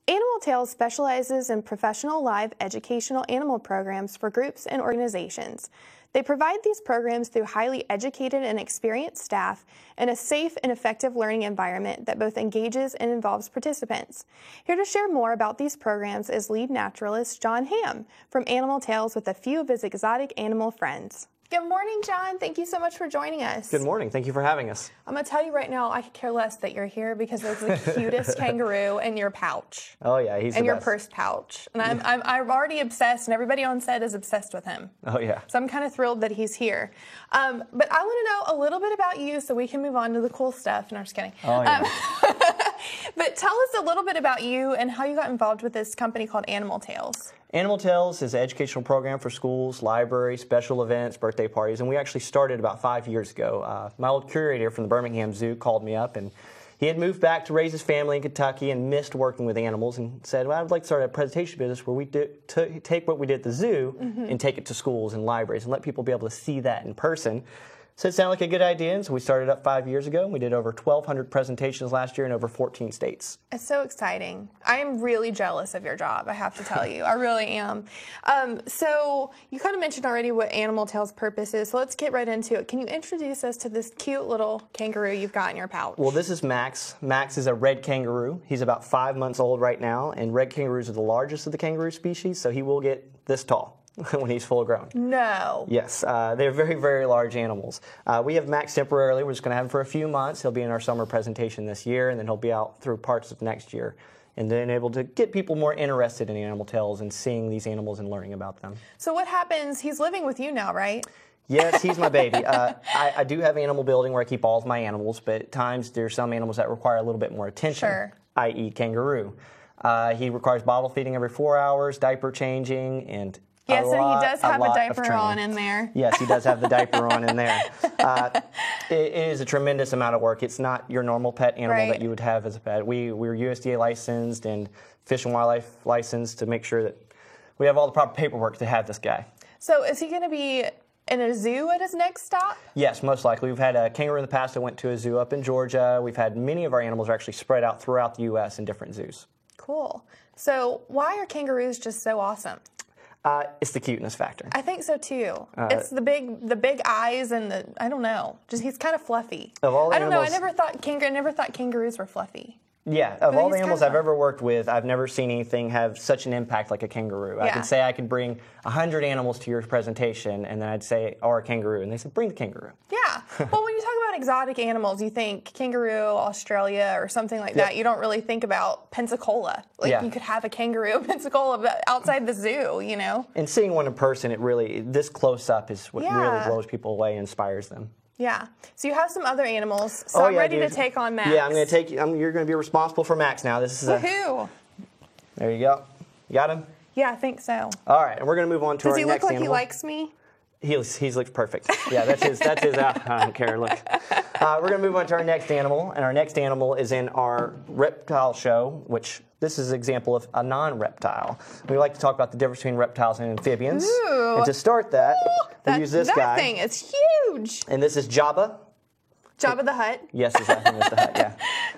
Animal Tales specializes in professional live educational animal programs for groups and organizations. They provide these programs through highly educated and experienced staff in a safe and effective learning environment that both engages and involves participants. Here to share more about these programs is lead naturalist John Hamm from Animal Tales with a few of his exotic animal friends. Good morning, John. Thank you so much for joining us. Good morning. Thank you for having us. I'm going to tell you right now, I could care less that you're here because there's the cutest kangaroo in your pouch. Oh, yeah, he's the in your best. purse pouch. And I'm already obsessed, and everybody on set is obsessed with him. Oh, yeah. So I'm kind of thrilled that he's here. But I want to know a little bit about you so we can move on to the cool stuff. No, I'm just kidding. Oh, yeah. But tell us a little bit about you and how you got involved with this company called Animal Tales. Animal Tales is an educational program for schools, libraries, special events, birthday parties, and we actually started about 5 years ago. My old curator from the Birmingham Zoo called me up, and he had moved back to raise his family in Kentucky and missed working with animals and said, well, I'd like to start a presentation business where we take what we did at the zoo and take it to schools and libraries and let people be able to see that in person. So it sounded like a good idea, and so we started up 5 years ago, and we did over 1,200 presentations last year in over 14 states. It's so exciting. I am really jealous of your job, I have to tell you. I really am. So you kind of mentioned already what Animal Tales' purpose is, so let's get right into it. Can you introduce us to this cute little kangaroo you've got in your pouch? Well, this is Max. Max is a red kangaroo. He's about 5 months old right now, and red kangaroos are the largest of the kangaroo species, so he will get this tall when he's full grown. No. Yes, they're very, very large animals. We have Max temporarily. We're just going to have him for a few months. He'll be in our summer presentation this year, and then he'll be out through parts of next year, and then able to get people more interested in Animal Tales and seeing these animals and learning about them. So what happens? He's living with you now, right? Yes, he's my baby. I do have animal building where I keep all of my animals, but at times there's some animals that require a little bit more attention, Sure. i.e. kangaroo. He requires bottle feeding every 4 hours, diaper changing, and yes, and he does have a lot diaper of training. on in there. Yes, he does have the diaper on in there. It is a tremendous amount of work. It's not your normal pet animal that you would have as a pet. We're USDA licensed and Fish and Wildlife licensed to make sure that we have all the proper paperwork to have this guy. So is he going to be in a zoo at his next stop? Yes, most likely. We've had a kangaroo in the past that went to a zoo up in Georgia. We've had many of our animals are actually spread out throughout the U.S. in different zoos. Cool. So why are kangaroos just so awesome? It's the cuteness factor. I think so too. It's the big eyes and I don't know. Just he's kind of fluffy. Of all the I don't know. I animals- never thought kangaroos were fluffy. Yeah, of all the he's animals kind of I've ever worked with, I've never seen anything have such an impact like a kangaroo. I Yeah. could say I could bring 100 animals to your presentation, and then I'd say, or a kangaroo, and they said, bring the kangaroo. Yeah. Well, when you talk about exotic animals, you think kangaroo, Australia, or something like that. You don't really think about Pensacola. Like you could have a kangaroo in Pensacola outside the zoo, you know? And seeing one in person, this close up is what really Yeah. blows people away and inspires them. Yeah. So you have some other animals. So I'm ready to take on Max. Yeah, I'm going to take you. You're going to be responsible for Max now. This is Woohoo! There you go. You got him? Yeah, I think so. All right, and we're going to move on to our Does he next look like animal. he likes me? He looks perfect. Yeah, that's his. I don't care. Look, we're gonna move on to our next animal, and our next animal is in our reptile show, which this is an example of a non-reptile. We like to talk about the difference between reptiles and amphibians. Ooh. And to start that, we use this guy. That thing is huge. And this is Jabba. Jabba the Hutt. Yes, exactly. That's the Hutt. Yeah.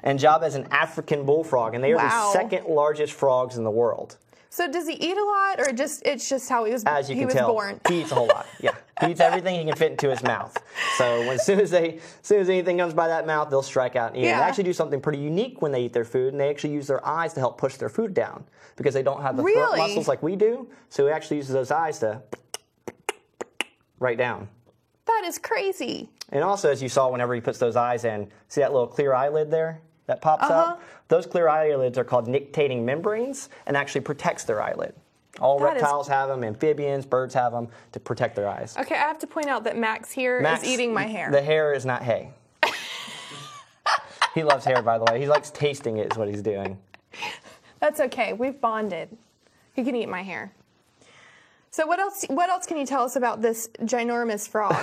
And Jabba is an African bullfrog, and they are Wow. the second largest frogs in the world. So does he eat a lot, or it's just how he was As you can tell, born? he eats a whole lot. Yeah, he eats everything he can fit into his mouth. So as soon as anything comes by that mouth, they'll strike out and eat it. Yeah. They actually do something pretty unique when they eat their food, and they actually use their eyes to help push their food down because they don't have the throat Really? muscles like we do. So he actually uses those eyes to right down. That is crazy. And also, as you saw, whenever he puts those eyes in, see that little clear eyelid there that pops up? Those clear eyelids are called nictitating membranes and actually protects their eyelid. All That is- reptiles have them, amphibians, birds have them to protect their eyes. Okay, I have to point out that Max here is eating my hair. The hair is not hay. He loves hair, by the way. He likes tasting it is what he's doing. That's okay. We've bonded. He can eat my hair. So what else can you tell us about this ginormous frog?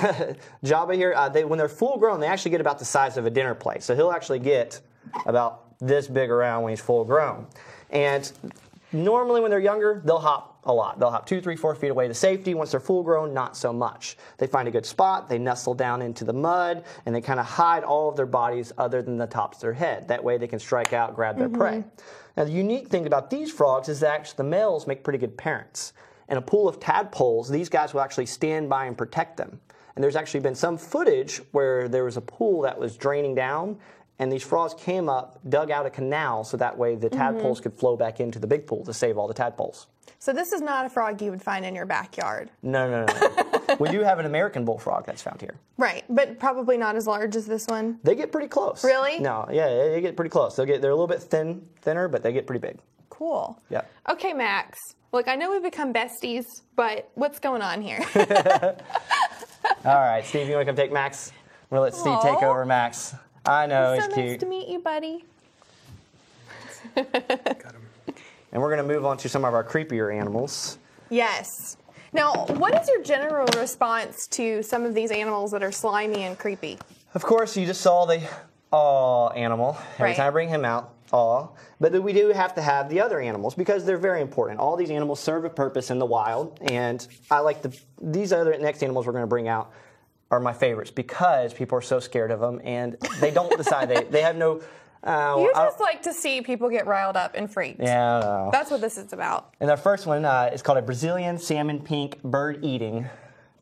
Jabba here, when they're full grown, they actually get about the size of a dinner plate. So he'll actually get about this big around when he's full grown. And Normally, when they're younger, they'll hop a lot. They'll hop 2, 3, 4 feet away to safety. Once they're full grown, not so much. They find a good spot, they nestle down into the mud, and they kind of hide all of their bodies other than the tops of their head. That way they can strike out, grab their prey. Now, the unique thing about these frogs is that actually the males make pretty good parents. In a pool of tadpoles, these guys will actually stand by and protect them. And there's actually been some footage where there was a pool that was draining down, and these frogs came up, dug out a canal, so that way the tadpoles could flow back into the big pool to save all the tadpoles. So this is not a frog you would find in your backyard. No. We do have an American bullfrog that's found here. Right, but probably not as large as this one. They get pretty close. Really? No, yeah, they get pretty close. They're a little bit thinner, but they get pretty big. Cool. Yeah. Okay, Max. Look, I know we've become besties, but what's going on here? All right, Steve, you want to come take Max? I'm going to let Steve take over Max. I know, It's he's so cute. nice to meet you, buddy. Got him. And we're going to move on to some of our creepier animals. Yes. Now, what is your general response to some of these animals that are slimy and creepy? Of course, you just saw the aw animal. Every time I bring him out, aw. But we do have to have the other animals because they're very important. All these animals serve a purpose in the wild, and I like these other next animals we're going to bring out are my favorites because people are so scared of them, and they don't decide. They have no... You just like to see people get riled up and freaked. Yeah, I know. That's what this is about. And our first one is called a Brazilian salmon pink bird-eating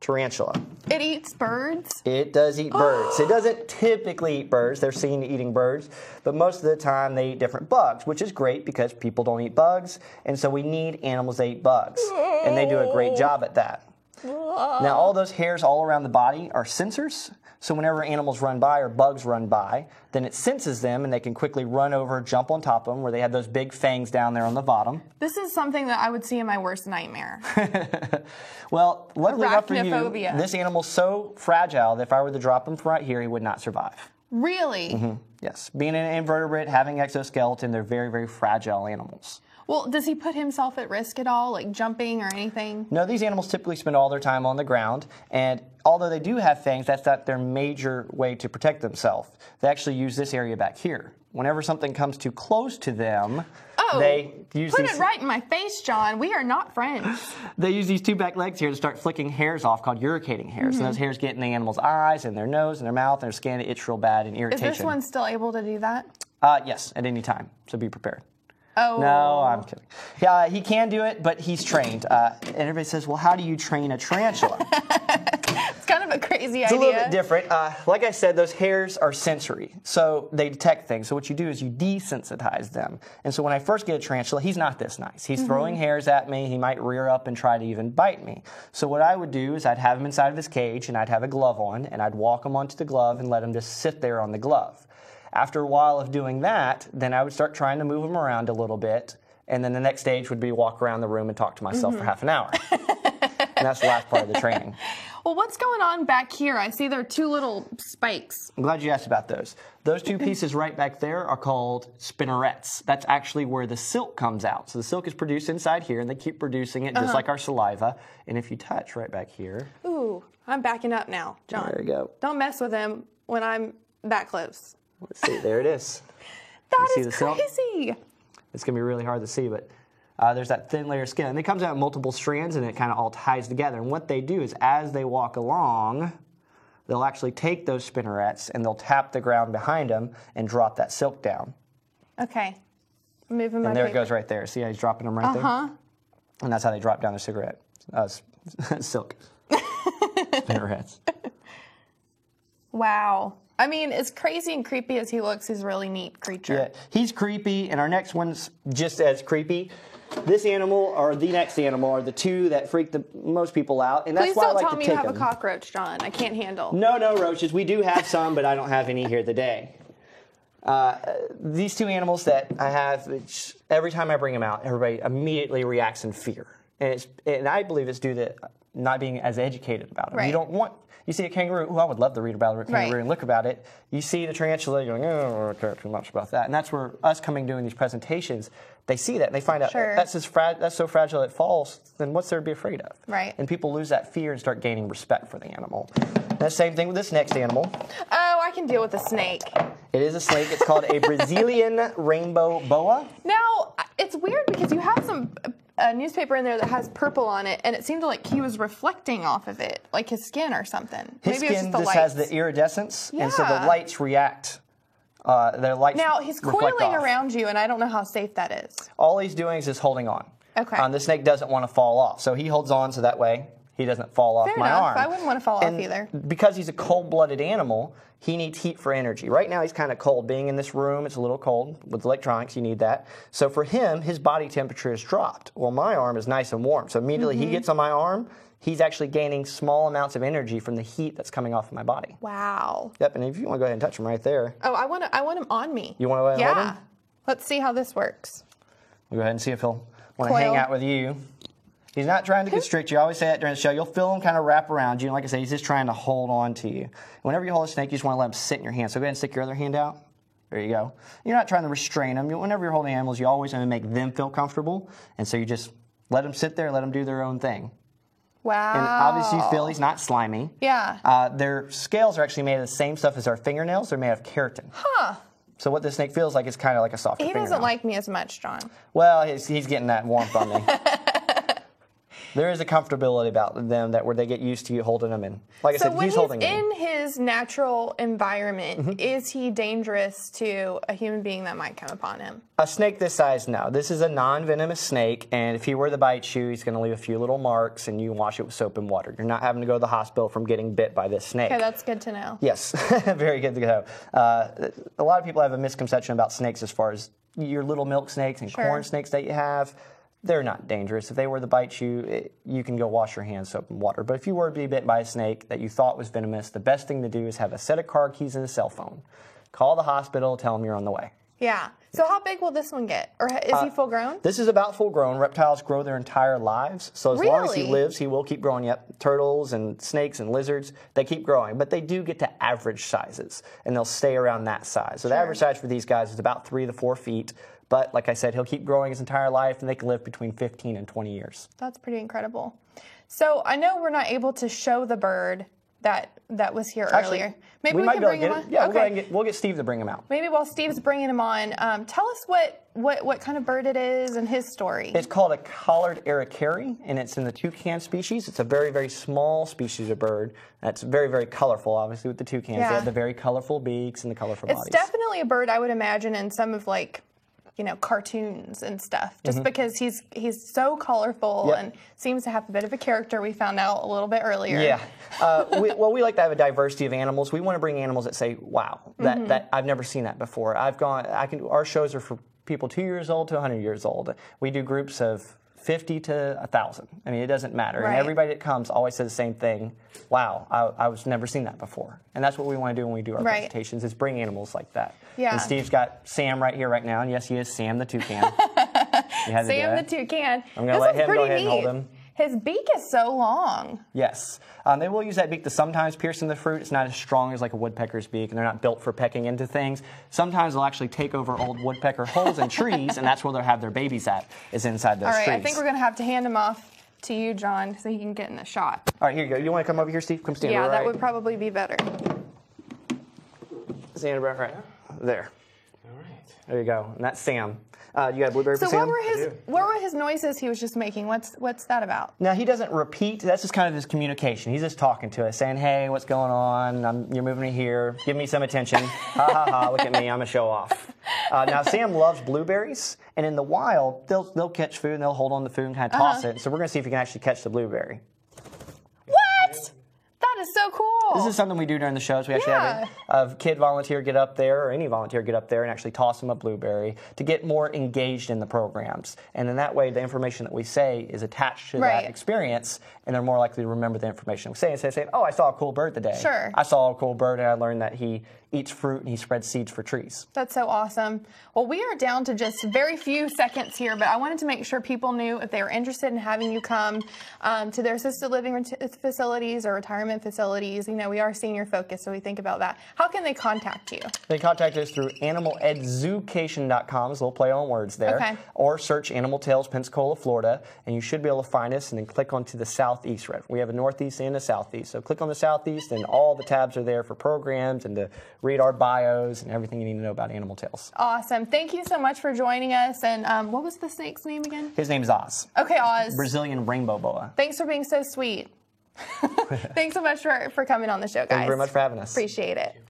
tarantula. It eats birds? It does eat birds. It doesn't typically eat birds. They're seen eating birds, but most of the time they eat different bugs, which is great because people don't eat bugs, and so we need animals that eat bugs, and they do a great job at that. Now, all those hairs all around the body are sensors, so whenever animals run by or bugs run by, then it senses them and they can quickly run over, jump on top of them, where they have those big fangs down there on the bottom. This is something that I would see in my worst nightmare. Well, luckily enough for you, Arachnophobia. this animal's so fragile that if I were to drop him from right here, he would not survive. Really? Yes. Being an invertebrate, having exoskeleton, they're very, very fragile animals. Well, does he put himself at risk at all, like jumping or anything? No, these animals typically spend all their time on the ground, and although they do have fangs, that's not their major way to protect themselves. They actually use this area back here. Whenever something comes too close to them, they use Put it right in my face, John. We are not friends. They use these two back legs here to start flicking hairs off called urticating hairs. And those hairs get in the animal's eyes and their nose and their mouth and their skin. It itch real bad and irritation. Is this one still able to do that? Yes, at any time. So be prepared. Oh. No, I'm kidding. Yeah, he can do it, but he's trained. And everybody says, well, how do you train a tarantula? It's kind of a crazy idea. It's a little bit different. Like I said, those hairs are sensory, so they detect things. So what you do is you desensitize them. And so when I first get a tarantula, he's not this nice. He's throwing hairs at me. He might rear up and try to even bite me. So what I would do is I'd have him inside of his cage, and I'd have a glove on, and I'd walk him onto the glove and let him just sit there on the glove. After a while of doing that, then I would start trying to move him around a little bit, and then the next stage would be walk around the room and talk to myself for half an hour. And that's the last part of the training. Well, what's going on back here? I see there are two little spikes. I'm glad you asked about those. Those two pieces right back there are called spinnerets. That's actually where the silk comes out. So the silk is produced inside here, and they keep producing it just like our saliva. And if you touch right back here... Ooh, I'm backing up now, John. There you go. Don't mess with him when I'm that close. Let's see, there it is. That see is the silk? crazy. It's going to be really hard to see, but there's that thin layer of skin. And it comes out in multiple strands, and it kind of all ties together. And what they do is as they walk along, they'll actually take those spinnerets, and they'll tap the ground behind them and drop that silk down. Okay. I'm moving my And there paper. it goes right there. See how he's dropping them right there? And that's how they drop down the cigarette. Silk. Spinnerets. Wow. I mean, as crazy and creepy as he looks, he's a really neat creature. Yeah, he's creepy, and our next one's just as creepy. This animal or the next animal are the two that freak the most people out, and that's Please why I don't like tell to me take you have them. a cockroach, John. I can't handle. No roaches. We do have some, but I don't have any here today. These two animals that I have, every time I bring them out, everybody immediately reacts in fear, and I believe it's due to not being as educated about them. Right. You don't want. You see a kangaroo, I would love to read about a kangaroo and look about it. You see the tarantula, you're going, oh, I don't care too much about that. And that's where us coming doing these presentations, they see that and they find out that's so fragile it falls, then what's there to be afraid of? Right. And people lose that fear and start gaining respect for the animal. And the same thing with this next animal. Oh, I can deal with a snake. It is a snake. It's called a Brazilian rainbow boa. Now, it's weird because you have some a newspaper in there that has purple on it, and it seemed like he was reflecting off of it, like his skin or something. His Maybe it was skin just the just has the iridescence, and so the Yeah. lights react. The lights Now, he's reflect coiling off. around you, and I don't know how safe that is. All he's doing is just holding on. Okay. The snake doesn't want to fall off, so he holds on so that way he doesn't fall off Fair my enough. arm. I wouldn't want to fall And off either. Because he's a cold-blooded animal, he needs heat for energy. Right now, he's kind of cold. Being in this room, it's a little cold. With electronics, you need that. So for him, his body temperature has dropped. Well, my arm is nice and warm. So immediately he gets on my arm, he's actually gaining small amounts of energy from the heat that's coming off of my body. Wow. Yep, and if you want to go ahead and touch him right there. Oh, I want him on me. You want to go ahead and hold Yeah. him? Let's see how this works. We'll go ahead and see if he'll want to Coil. hang out with you. He's not trying to constrict you. I always say that during the show. You'll feel him kind of wrap around you. And like I said, he's just trying to hold on to you. Whenever you hold a snake, you just want to let him sit in your hand. So go ahead and stick your other hand out. There you go. You're not trying to restrain them. Whenever you're holding animals, you always want to make them feel comfortable. And so you just let them sit there, let them do their own thing. Wow. And obviously you feel he's not slimy. Yeah. Their scales are actually made of the same stuff as our fingernails. They're made of keratin. Huh. So what the snake feels like is kind of like a softer He fingernail. doesn't like me as much, John. Well, he's getting that warmth on me. There is a comfortability about them that where they get used to you holding them in. Like I So said, when he's holding them. in his natural environment, Mm-hmm. is he dangerous to a human being that might come upon him? A snake this size, no. This is a non-venomous snake, and if he were to bite you, he's going to leave a few little marks, and you wash it with soap and water. You're not having to go to the hospital from getting bit by this snake. Okay, that's good to know. Yes, very good to go. A lot of people have a misconception about snakes as far as your little milk snakes and Sure. corn snakes that you have. They're not dangerous. If they were to bite you, you can go wash your hands, soap and water. But if you were to be bitten by a snake that you thought was venomous, the best thing to do is have a set of car keys and a cell phone. Call the hospital, tell them you're on the way. Yeah. So how big will this one get? Or is he full grown? This is about full grown. Reptiles grow their entire lives. So as long as he Really? lives, he will keep growing. Yep. Turtles and snakes and lizards, they keep growing. But they do get to average sizes, and they'll stay around that size. So the Sure. average size for these guys is about 3 to 4 feet. But like I said, he'll keep growing his entire life, and they can live between 15 and 20 years. That's pretty incredible. So I know we're not able to show the bird that was here earlier. Maybe we might can be able bring to him get on. it. Yeah, Okay. we'll get Steve to bring him out. Maybe while Steve's bringing him on, tell us what kind of bird it is and his story. It's called a collared aracari, and it's in the toucan species. It's a very, very small species of bird. That's very, very colorful, obviously, with the toucans. Yeah. They have the very colorful beaks and the colorful It's bodies. definitely a bird I would imagine in some of cartoons and stuff, just because he's so colorful Yep. and seems to have a bit of a character. We found out a little bit earlier. Yeah. We like to have a diversity of animals. We want to bring animals that say, wow, that I've never seen that before. Our shows are for people 2 years old to 100 years old. We do groups of 50 to 1,000. I mean, it doesn't matter. Right. And everybody that comes always says the same thing. Wow, I was never seen that before. And that's what we want to do when we do our Right. presentations, is bring animals like that. Yeah. And Steve's got Sam right here right now. And yes, he is Sam the toucan. You had to do Sam the that. toucan. I'm gonna This let is him go pretty ahead and hold neat. him. His beak is so long. Yes. They will use that beak to sometimes pierce into the fruit. It's not as strong as like a woodpecker's beak, and they're not built for pecking into things. Sometimes they'll actually take over old woodpecker holes in trees, and that's where they'll have their babies at, is inside those All right, trees. I think we're going to have to hand him off to you, John, so he can get in the shot. All right, here you go. You want to come over here, Steve? Come stand Yeah, right. that would probably be better. Stand right there. All right. There you go. And that's Sam. You got a blueberry So for Sam? what were his noises he was just making? What's that about? Now, he doesn't repeat. That's just kind of his communication. He's just talking to us, saying, hey, what's going on? You're moving me here. Give me some attention. Ha, ha, ha. Look at me. I'm a show off. Now, Sam loves blueberries. And in the wild, they'll catch food, and they'll hold on to food and kind of toss it. So we're going to see if he can actually catch the blueberry. What? That is so cool. This is something we do during the shows. We actually have a kid volunteer get up there, or any volunteer get up there and actually toss them a blueberry to get more engaged in the programs. And in that way, the information that we say is attached to Right. that experience, and they're more likely to remember the information we say. Instead of saying, oh, I saw a cool bird today. Sure. I saw a cool bird, and I learned that he eats fruit and he spreads seeds for trees. That's so awesome. Well, we are down to just very few seconds here, but I wanted to make sure people knew if they were interested in having you come to their assisted living facilities or retirement facilities. You know, we are senior focused, so we think about that. How can they contact you? They contact us through animaleducation.com, is a little play on words there, Okay. or search Animal Tales Pensacola, Florida, and you should be able to find us, and then click onto the southeast. We have a northeast and a southeast, so click on the southeast, and all the tabs are there for programs and to read our bios and everything you need to know about Animal Tales. Awesome. Thank you so much for joining us. And what was the snake's name again? His name's Oz. Okay, Oz. Brazilian rainbow boa. Thanks for being so sweet. Thanks so much for coming on the show, guys. Thank you very much for having us. Appreciate it.